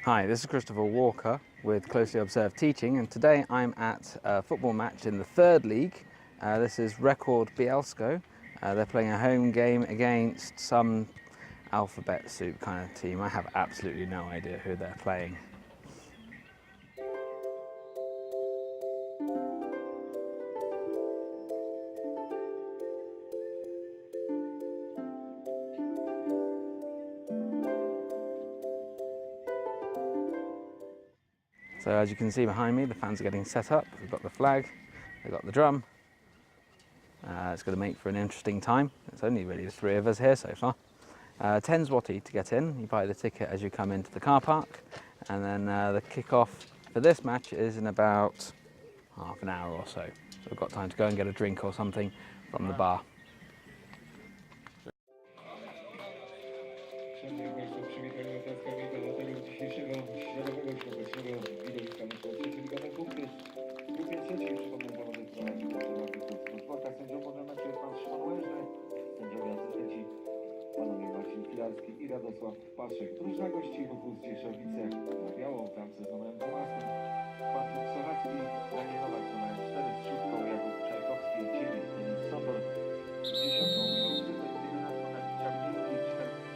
Hi, this is Christopher Walker with Closely Observed Teaching, and today I'm at a football match in the third league. This is Rekord Bielsko. They're playing a home game against some alphabet soup kind of team. I have absolutely no idea who they're playing. So as you can see behind me, the fans are getting set up. We've got the flag, they've got the drum. It's going to make for an interesting time. It's only really the three of us here so far. 10 zloty to get in. You buy the ticket as you come into the car park, and then the kick-off for this match is in about half an hour or so. So we've got time to go and get a drink or something from the bar. I Radosław Paszek. Drużyna gości Ruchu Zdzieszowice na białą bramce z numerem 12. Patryk Sochacki, Daniel Nowak z numerem 4, z szóstką Jakub Czajkowski, 9 Denis Sobor, z 10 Michał Krzytek, 11 Czarniński, 4.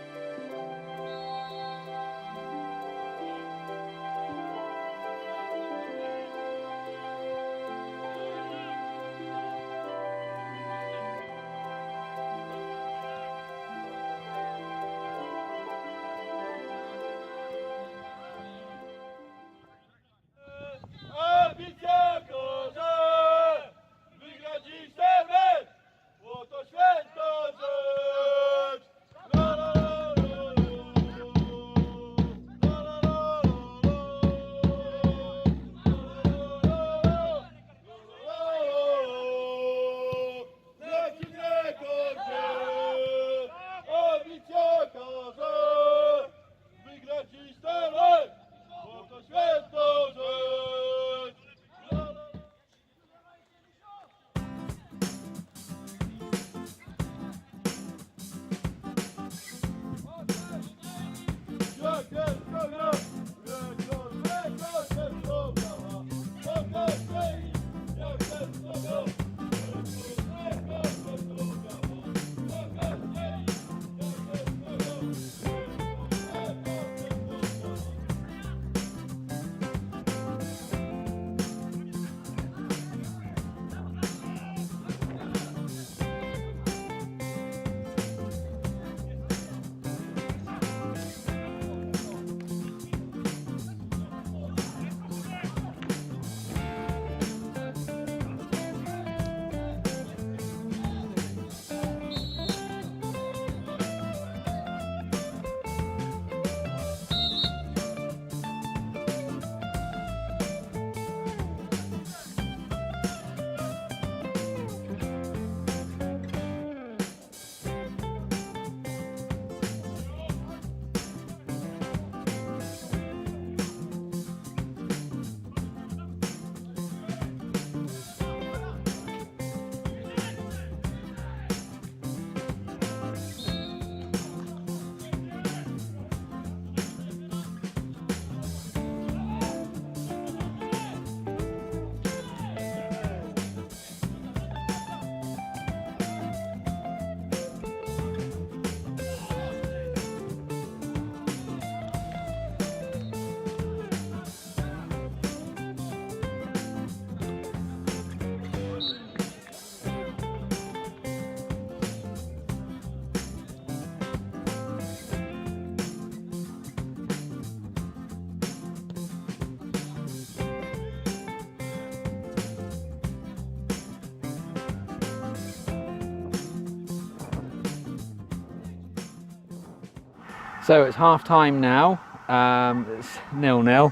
So it's half time now. It's 0-0.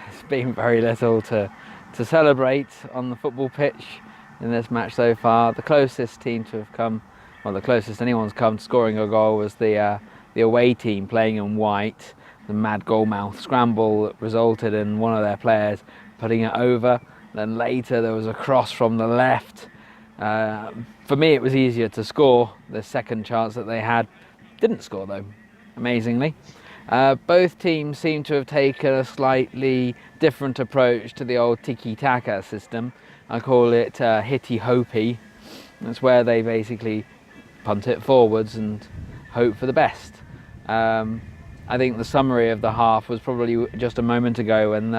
It's been very little to celebrate on the football pitch in this match so far. The closest team to have come, well, the closest anyone's come to scoring a goal was the away team playing in white. The mad goalmouth scramble that resulted in one of their players putting it over. Then later there was a cross from the left. For me, it was easier to score. The second chance that they had, didn't score though, amazingly. Both teams seem to have taken a slightly different approach to the old tiki-taka system. I call it hitty-hopey. That's where they basically punt it forwards and hope for the best. I think the summary of the half was probably just a moment ago when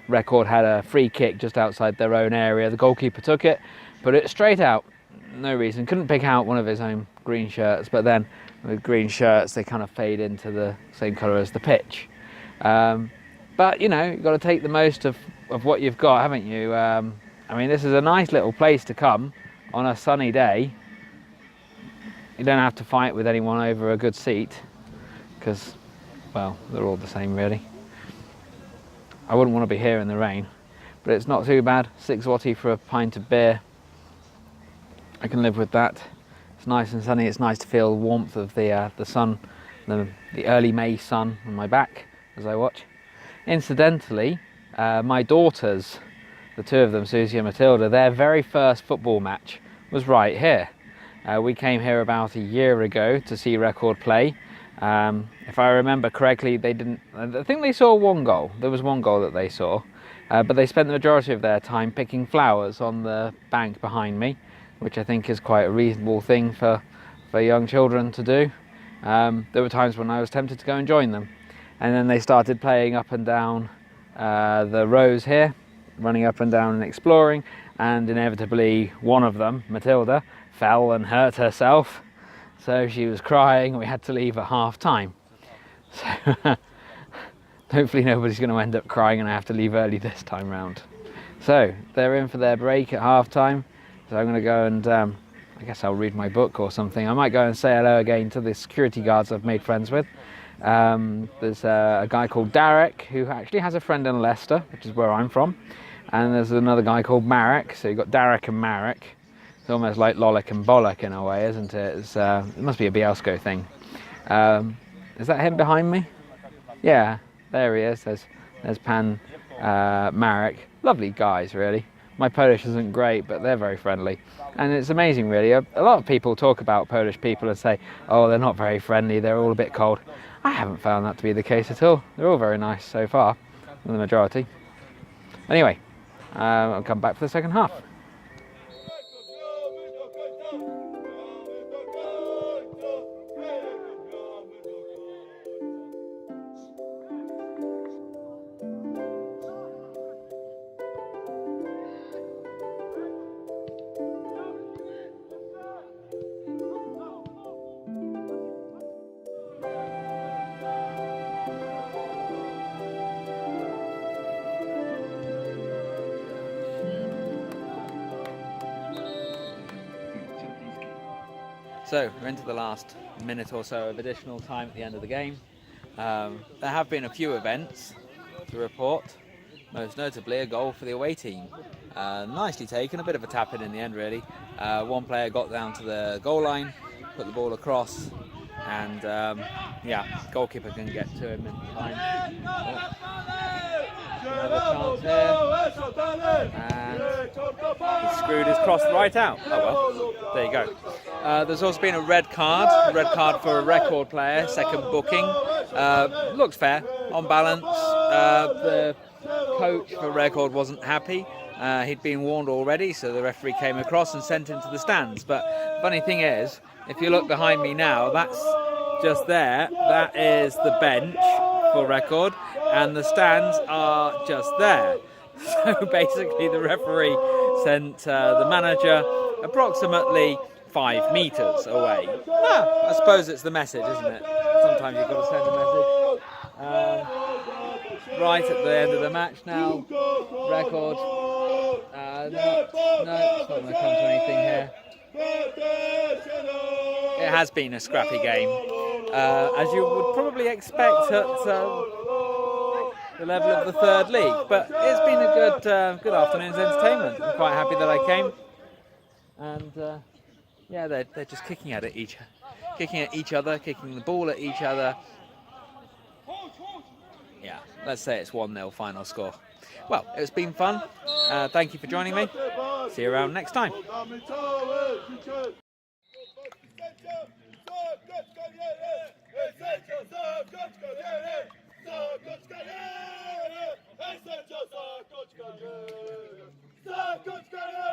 Rekord had a free kick just outside their own area. The goalkeeper took it, put it straight out. No reason. Couldn't pick out one of his own green shirts, but then with green shirts they kind of fade into the same colour as the pitch. But you know, you've got to take the most of what you've got, haven't you? I mean, this is a nice little place to come on a sunny day. You don't have to fight with anyone over a good seat, because, well, they're all the same really. I wouldn't want to be here in the rain, but it's not too bad. 6 zloty for a pint of beer. I can live with that. It's nice and sunny. It's nice to feel the warmth of the sun, the early May sun on my back as I watch. Incidentally, my daughters, the two of them, Susie and Matilda, their very first football match was right here. We came here about a year ago to see Rekord play. If I remember correctly, they didn't. I think they saw one goal. There was one goal that they saw, but they spent the majority of their time picking flowers on the bank behind me, which I think is quite a reasonable thing for young children to do. There were times when I was tempted to go and join them, and then they started playing up and down the rows here, running up and down and exploring, and inevitably one of them, Matilda, fell and hurt herself. So she was crying and we had to leave at half time. So hopefully nobody's going to end up crying and I have to leave early this time round. So they're in for their break at half time. So I'm going to go and I guess I'll read my book or something. I might go and say hello again to the security guards I've made friends with. There's a guy called Derek who actually has a friend in Leicester, which is where I'm from. And there's another guy called Marek. So you've got Derek and Marek. It's almost like Lolik and Bolek in a way, isn't it? It must be a Bielsko thing. Is that him behind me? Yeah, there he is. There's Pan Marek. Lovely guys, really. My Polish isn't great, but they're very friendly. And it's amazing, really. A lot of people talk about Polish people and say, oh, they're not very friendly, they're all a bit cold. I haven't found that to be the case at all. They're all very nice so far, the majority. Anyway, I'll come back for the second half. So we're into the last minute or so of additional time at the end of the game. There have been a few events to report, most notably a goal for the away team. Nicely taken, a bit of a tap in the end really. One player got down to the goal line, put the ball across, and yeah, goalkeeper can get to him in time. Another chance here, and he screwed his cross right out. Oh well, there you go. There's also been a red card for a Rekord player, second booking. Looks fair, on balance. The coach for Rekord wasn't happy. He'd been warned already, so the referee came across and sent him to the stands. But the funny thing is, if you look behind me now, that's just there. That is the bench for Rekord, and the stands are just there. So basically the referee sent the manager approximately 5 meters away. I suppose it's the message, isn't it? Sometimes you've got to send a message. Right at the end of the match now, Rekord. No, it's not going to come to anything here. It has been a scrappy game, as you would probably expect at the level of the third league. But it's been a good afternoon's entertainment. I'm quite happy that I came. And yeah, they're just kicking at each other, kicking the ball at each other. Yeah, let's say it's 1-0 final score. Well, it's been fun. Thank you for joining me. See you around next time. Zakończ karierę! Hej sędzio, zakończ karierę! Zakończ karierę!